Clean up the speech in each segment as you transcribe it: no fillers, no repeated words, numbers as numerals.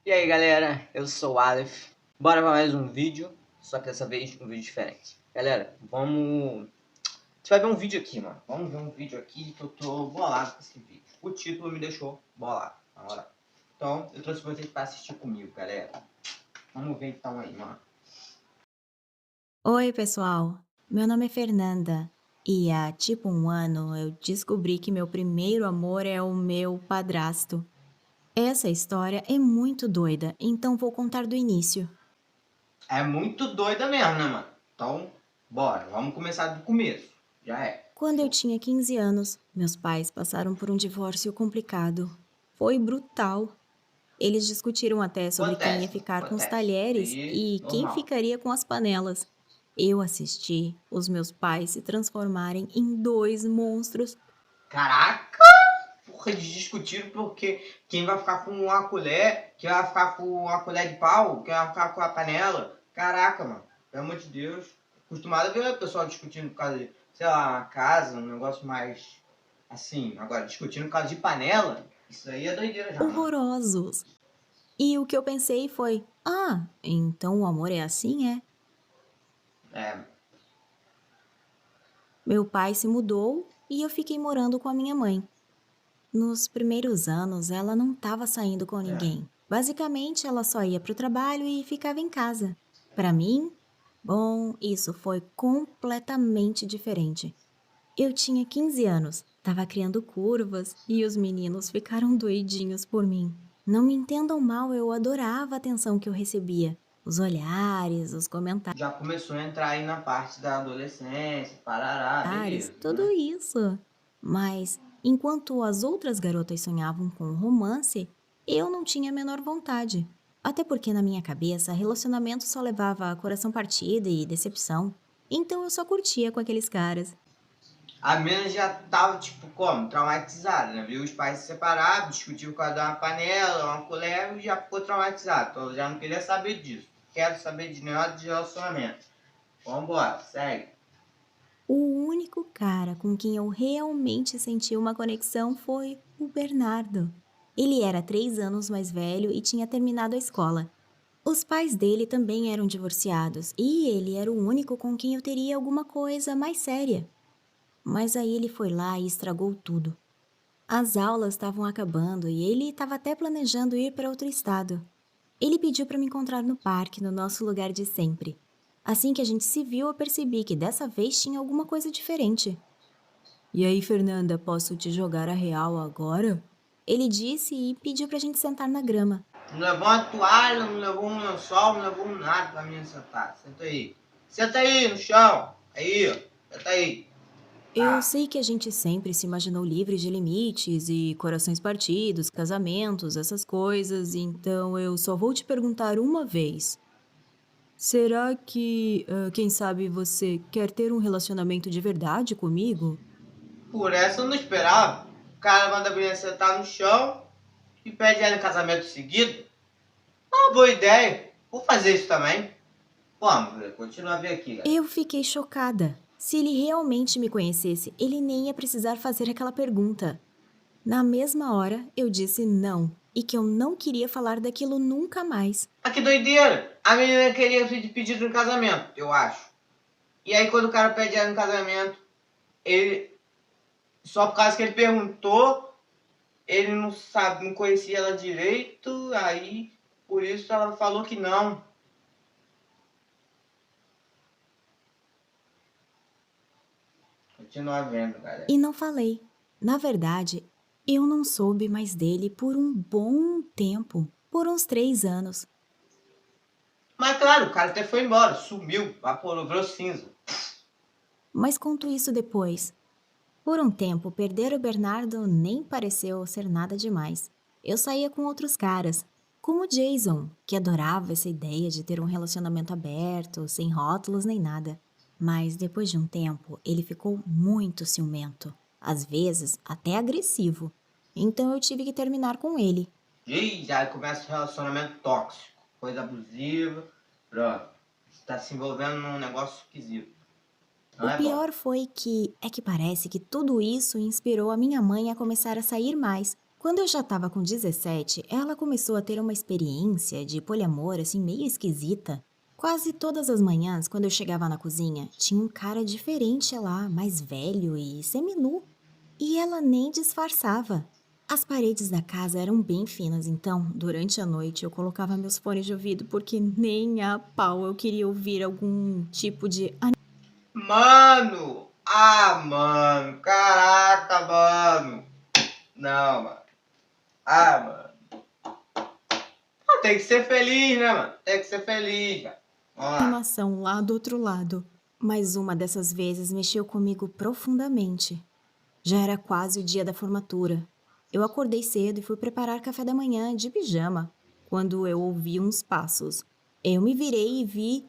E aí galera, eu sou o Aleph, bora para mais um vídeo, só que dessa vez um vídeo diferente. Galera, vamos... Você vai ver um vídeo aqui, mano, vamos ver um vídeo aqui que eu tô bolado com esse vídeo. O título me deixou bolado, na hora. Então, eu trouxe vocês para assistir comigo, galera. Vamos ver então aí, mano. Oi, pessoal. Meu nome é Fernanda e há tipo um ano eu descobri que meu primeiro amor é o meu padrasto. Essa história é muito doida, então vou contar do início. É muito doida mesmo, né, mano? Então, bora, vamos começar do começo. Já é. Quando eu Show. tinha 15 anos, meus pais passaram por um divórcio complicado. Foi brutal. Eles discutiram até sobre quem ia Acontece, ficar com os acontece. Isso talheres aí, e quem normal. ficaria com as panelas. Eu assisti os meus pais se transformarem em dois monstros. Caraca! Porra, eles discutiram porque quem vai ficar com uma colher, quem vai ficar com uma colher de pau, quem vai ficar com a panela. Caraca, mano. Pelo amor de Deus. Acostumado a ver o pessoal discutindo por causa de, sei lá, uma casa, um negócio mais assim. Agora, discutindo por causa de panela, isso aí é doideira já, mano. Horrorosos. E o que eu pensei foi: ah, então o amor é assim, é? É, Meu pai se mudou e eu fiquei morando com a minha mãe. Nos primeiros anos, ela não estava saindo com é. ninguém. Basicamente, ela só ia para o trabalho e ficava em casa. Para mim, bom, isso foi completamente diferente. Eu tinha 15 anos, estava criando curvas e os meninos ficaram doidinhos por mim. Não me entendam mal, eu adorava a atenção que eu recebia. Os olhares, os comentários, Já começou a entrar aí na parte da adolescência, parará, beleza, tudo né? isso. Mas, enquanto as outras garotas sonhavam com romance, eu não tinha a menor vontade. Até porque na minha cabeça, relacionamento só levava a coração partido e decepção. Então eu só curtia com aqueles caras. A menina já tava, tipo, como? Traumatizada, né? Viu os pais se separar, discutiu por causa de uma panela, uma colher e já ficou traumatizada. Então já não queria saber disso. Quero saber de nada de relacionamento. Vambora, segue. O único cara com quem eu realmente senti uma conexão foi o Bernardo. Ele era 3 anos mais velho e tinha terminado a escola. Os pais dele também eram divorciados e ele era o único com quem eu teria alguma coisa mais séria. Mas aí ele foi lá e estragou tudo. As aulas estavam acabando e ele estava até planejando ir para outro estado. Ele pediu para me encontrar no parque, no nosso lugar de sempre. Assim que a gente se viu, eu percebi que dessa vez tinha alguma coisa diferente. E aí, Fernanda, posso te jogar a real agora? Ele disse e pediu pra gente sentar na grama. Não levou uma toalha, não levou um lençol, não levou nada pra menina sentar. Senta aí. Senta aí no chão. Aí, ó. Senta aí. Eu Tá. sei que a gente sempre se imaginou livre de limites e corações partidos, casamentos, essas coisas, então eu só vou te perguntar uma vez. Será que, quem sabe, você quer ter um relacionamento de verdade comigo? Por essa eu não esperava. O cara manda a menina sentar no chão e pede ela em casamento seguido. Uma boa ideia. Vou fazer isso também. Vamos, continua a ver aqui, galera. Eu fiquei chocada. Se ele realmente me conhecesse, ele nem ia precisar fazer aquela pergunta. Na mesma hora, eu disse não e que eu não queria falar daquilo nunca mais. Ah, que doideira! A menina queria pedir pedido em casamento, eu acho. E aí quando o cara pede ela em casamento, ele. Só por causa que ele perguntou, ele não sabe, não conhecia ela direito, aí por isso ela falou que não. Continua vendo, galera. E não falei. Na verdade, eu não soube mais dele por um bom tempo, por uns 3 anos. Mas claro, o cara até foi embora, sumiu, vaporou, virou cinza. Mas conto isso depois. Por um tempo, perder o Bernardo nem pareceu ser nada demais. Eu saía com outros caras, como o Jason, que adorava essa ideia de ter um relacionamento aberto, sem rótulos nem nada. Mas depois de um tempo, ele ficou muito ciumento, às vezes até agressivo. Então eu tive que terminar com ele. E já começa o relacionamento tóxico, coisa abusiva, pronto. Você tá se envolvendo num negócio esquisito. Não O é bom. pior foi que parece que tudo isso inspirou a minha mãe a começar a sair mais. Quando eu já estava com 17, ela começou a ter uma experiência de poliamor assim meio esquisita. Quase todas as manhãs, quando eu chegava na cozinha, tinha um cara diferente lá, mais velho e seminu. E ela nem disfarçava. As paredes da casa eram bem finas, então, durante a noite, eu colocava meus fones de ouvido porque nem a pau eu queria ouvir algum tipo de Mano! Ah, mano! Caraca, mano! Não, mano. Ah, mano. Ah, tem que ser feliz, né, mano? Tem que ser feliz, velho. Vamos lá. animação lá do outro lado. Mas uma dessas vezes mexeu comigo profundamente. Já era quase o dia da formatura. Eu acordei cedo e fui preparar café da manhã de pijama, quando eu ouvi uns passos. Eu me virei e vi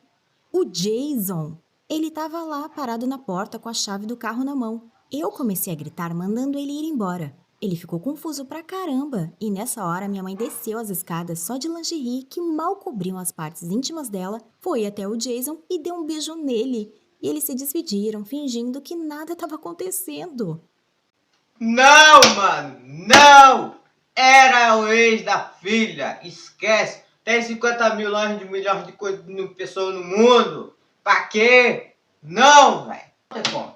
o Jason. Ele estava lá parado na porta com a chave do carro na mão. Eu comecei a gritar, mandando ele ir embora. Ele ficou confuso pra caramba, e nessa hora minha mãe desceu as escadas só de lingerie que mal cobriam as partes íntimas dela, foi até o Jason e deu um beijo nele. E eles se despediram, fingindo que nada estava acontecendo. Não, mano! Não! Era o ex da filha. Esquece. Tem 50 mil anos de milhões de pessoas no mundo. Pra quê? Não, velho. Não tem como.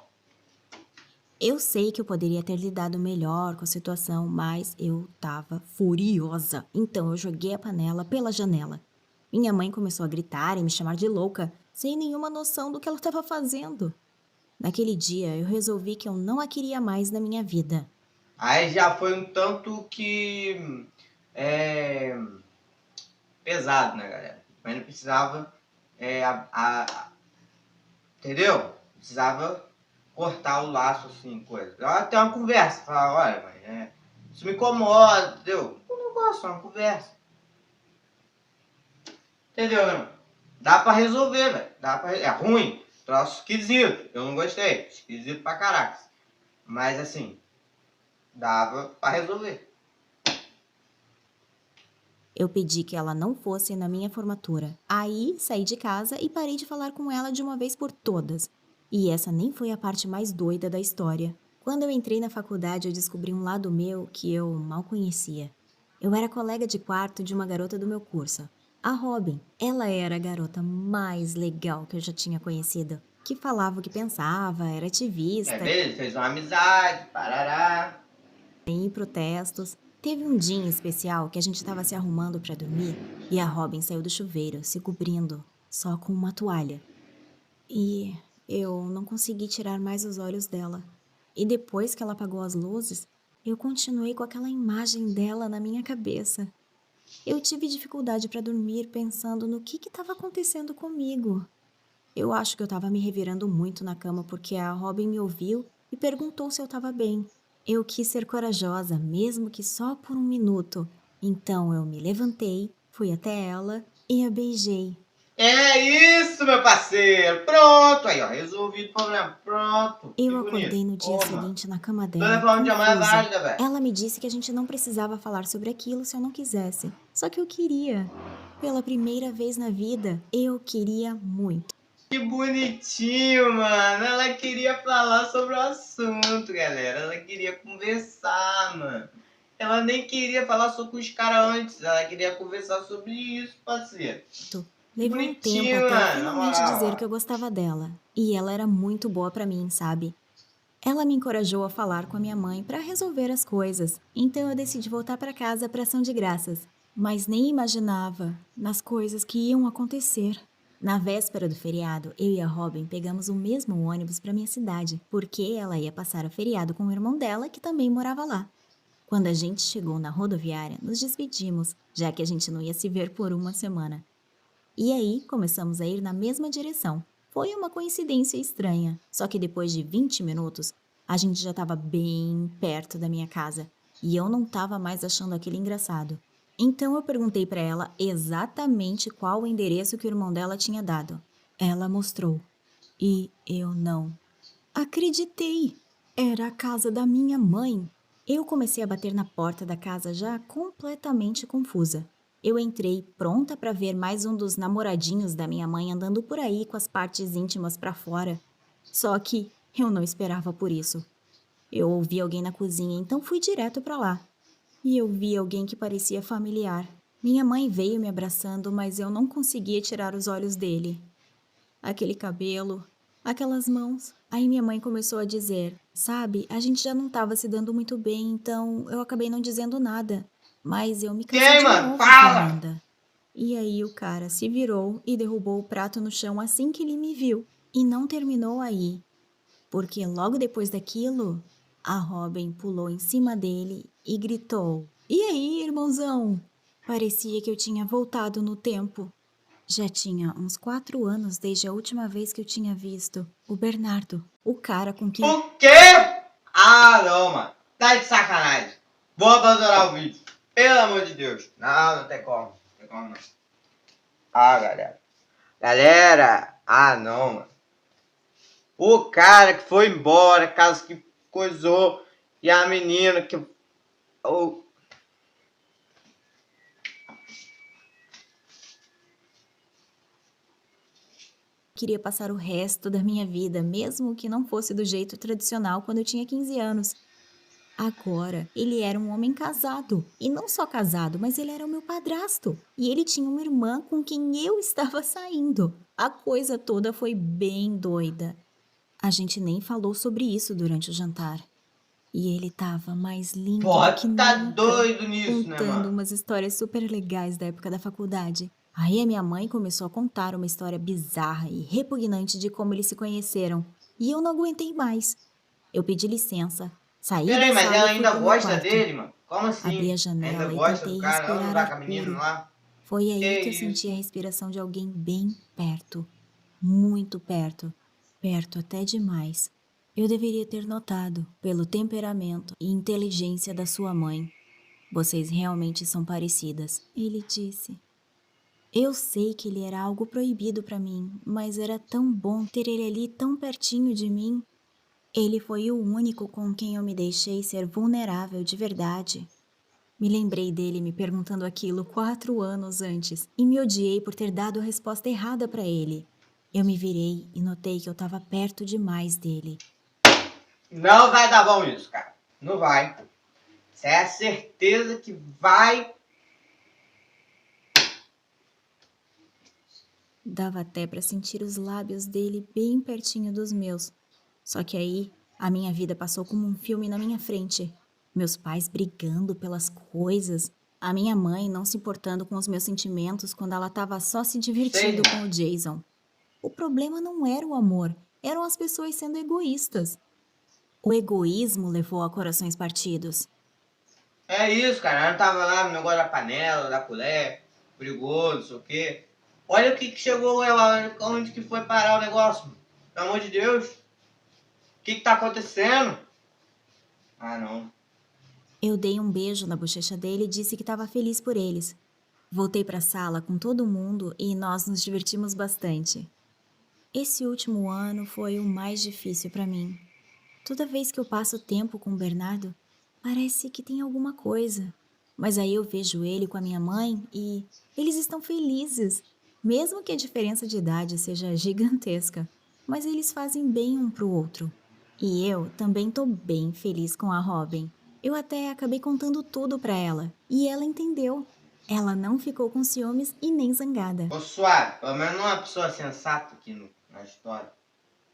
Eu sei que eu poderia ter lidado melhor com a situação, mas eu tava furiosa. Então eu joguei a panela pela janela. Minha mãe começou a gritar e me chamar de louca, sem nenhuma noção do que ela estava fazendo. Naquele dia, eu resolvi que eu não a queria mais na minha vida. Aí já foi um tanto que é, pesado, né, galera? Mas não precisava, entendeu? Precisava cortar o laço, assim, coisa. Ela tem uma conversa, falar, olha, mãe, isso me incomoda, entendeu? Eu não gosto, é uma conversa. Entendeu, né, mano? Dá pra resolver, velho. É ruim, troço esquisito. Eu não gostei. Esquisito pra caraca. Mas assim, dava pra resolver. Eu pedi que ela não fosse na minha formatura. Aí saí de casa e parei de falar com ela de uma vez por todas. E essa nem foi a parte mais doida da história. Quando eu entrei na faculdade, eu descobri um lado meu que eu mal conhecia. Eu era colega de quarto de uma garota do meu curso, a Robin. Ela era a garota mais legal que eu já tinha conhecido, que falava o que pensava, era ativista, Beleza, fez uma amizade, parará. em protestos. Teve um dia em especial que a gente estava se arrumando para dormir e a Robin saiu do chuveiro, se cobrindo, só com uma toalha. E eu não consegui tirar mais os olhos dela. E depois que ela apagou as luzes, eu continuei com aquela imagem dela na minha cabeça. Eu tive dificuldade para dormir pensando no que estava acontecendo comigo. Eu acho que eu estava me revirando muito na cama porque a Robin me ouviu e perguntou se eu estava bem. Eu quis ser corajosa, mesmo que só por um minuto. Então eu me levantei, fui até ela e a beijei. É isso, meu parceiro. Pronto, aí, ó. Resolvido o problema. Pronto. Que Eu bonito. acordei no dia Ô, mano. seguinte na cama Toda dela, forma de amar é confusa. válida, velho. Ela me disse que a gente não precisava falar sobre aquilo se eu não quisesse. Só que eu queria. Pela primeira vez na vida, eu queria muito. Que bonitinho, mano. Ela queria falar sobre o assunto, galera. Ela queria conversar, mano. Ela nem queria falar só com os caras antes. Ela queria conversar sobre isso, parceiro. Que Levou um tempo bonitinho, até eu mano. Na finalmente dizer moral. que eu gostava dela. E ela era muito boa pra mim, sabe? Ela me encorajou a falar com a minha mãe para resolver as coisas. Então eu decidi voltar para casa para ação de graças. Mas nem imaginava nas coisas que iam acontecer. Na véspera do feriado, eu e a Robin pegamos o mesmo ônibus para minha cidade, porque ela ia passar o feriado com o irmão dela, que também morava lá. Quando a gente chegou na rodoviária, nos despedimos, já que a gente não ia se ver por uma semana. E aí, começamos a ir na mesma direção. Foi uma coincidência estranha, só que depois de 20 minutos, a gente já estava bem perto da minha casa e eu não estava mais achando aquilo engraçado. Então eu perguntei para ela exatamente qual o endereço que o irmão dela tinha dado. Ela mostrou. E eu não acreditei. Era a casa da minha mãe. Eu comecei a bater na porta da casa já completamente confusa. Eu entrei pronta para ver mais um dos namoradinhos da minha mãe andando por aí com as partes íntimas para fora. Só que eu não esperava por isso. Eu ouvi alguém na cozinha, então fui direto para lá. e eu vi alguém que parecia familiar. Minha mãe veio me abraçando, mas eu não conseguia tirar os olhos dele. Aquele cabelo, aquelas mãos. Aí minha mãe começou a dizer: Sabe, a gente já não estava se dando muito bem, então eu acabei não dizendo nada. Mas eu me casei Quem, de mano? novo, Fala! Fernanda. E aí o cara se virou e derrubou o prato no chão assim que ele me viu. E não terminou aí, porque logo depois daquilo, a Robin pulou em cima dele e gritou: E aí, irmãozão? Parecia que eu tinha voltado no tempo. Já tinha uns 4 anos desde a última vez que eu tinha visto o Bernardo, o cara com quem... O quê? Ah, não, mano. Tá de sacanagem. Vou abandonar o vídeo. Pelo amor de Deus. Não, não tem como. Não tem como, não. Ah, galera. Galera. Ah, não, mano. O cara que foi embora, caso que coisou, e a menina que... Oh. queria passar o resto da minha vida, mesmo que não fosse do jeito tradicional quando eu tinha 15 anos. Agora, ele era um homem casado. E não só casado, mas ele era o meu padrasto. E ele tinha uma irmã com quem eu estava saindo. A coisa toda foi bem doida. A gente nem falou sobre isso durante o jantar. E ele tava mais lindo do que Pode tá nunca, doido nisso, né, contando mano? umas histórias super legais da época da faculdade. Aí a minha mãe começou a contar uma história bizarra e repugnante de como eles se conheceram. E eu não aguentei mais. Eu pedi licença, saí Pera da aí, mas sala ela e fui ainda pro meu gosta quarto. dele, mano? Como Abri assim? a Ainda janela e gosta do tentei cara? Ela não respirar vai ar com a menina puro. lá? Foi Que aí que eu senti a isso? respiração de alguém bem perto. Muito perto. Perto até demais. Eu deveria ter notado, pelo temperamento e inteligência da sua mãe. Vocês realmente são parecidas, ele disse. Eu sei que ele era algo proibido para mim, mas era tão bom ter ele ali tão pertinho de mim. Ele foi o único com quem eu me deixei ser vulnerável de verdade. Me lembrei dele me perguntando aquilo 4 anos antes e me odiei por ter dado a resposta errada para ele. Eu me virei e notei que eu estava perto demais dele. Não vai dar bom isso, cara. Não vai. Você é a certeza que vai. Dava até para sentir os lábios dele bem pertinho dos meus. Só que aí, a minha vida passou como um filme na minha frente. Meus pais brigando pelas coisas, a minha mãe não se importando com os meus sentimentos quando ela estava só se divertindo Sei, com o Jason. O problema não era o amor, eram as pessoas sendo egoístas. O egoísmo levou a corações partidos. é isso, cara. Ela tava lá no negócio da panela, da colher, brigou, não sei o quê. Olha o que chegou lá, onde que foi parar o negócio. Pelo amor de Deus. O que tá acontecendo? Ah, não. Eu dei um beijo na bochecha dele e disse que estava feliz por eles. Voltei para a sala com todo mundo e nós nos divertimos bastante. Esse último ano foi o mais difícil para mim. Toda vez que eu passo tempo com o Bernardo, parece que tem alguma coisa. Mas aí eu vejo ele com a minha mãe e eles estão felizes, mesmo que a diferença de idade seja gigantesca. Mas eles fazem bem um pro outro. E eu também tô bem feliz com a Robin. Eu até acabei contando tudo pra ela e ela entendeu. Ela não ficou com ciúmes e nem zangada. Ô, suave, pelo menos uma pessoa sensata aqui na história.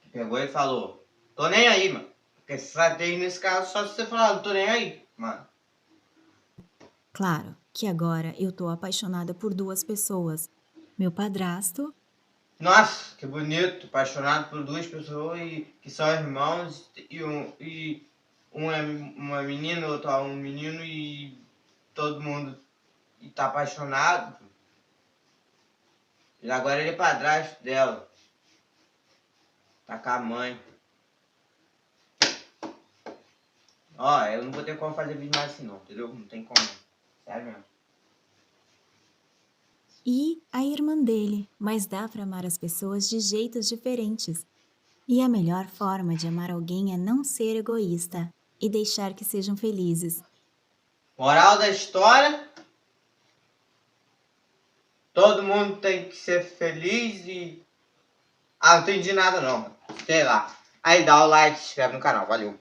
Que pegou e falou, tô nem aí, mano. Porque sensatez nesse caso só se você falar, não tô nem aí, mano. Claro que agora eu tô apaixonada por 2 pessoas. Meu padrasto. Nossa, que bonito, apaixonado por duas pessoas que são irmãos um é uma menina, outro é um menino e todo mundo tá apaixonado. E agora ele é padrasto dela. Tá com a mãe. Ó, eu não vou ter como fazer vídeo mais assim não, entendeu? Não tem como. Sério mesmo. E a irmã dele, mas dá para amar as pessoas de jeitos diferentes. E a melhor forma de amar alguém é não ser egoísta e deixar que sejam felizes. Moral da história, todo mundo tem que ser feliz e... Ah, não entendi nada não. Sei lá. Aí dá o like, se inscreve no canal. Valeu.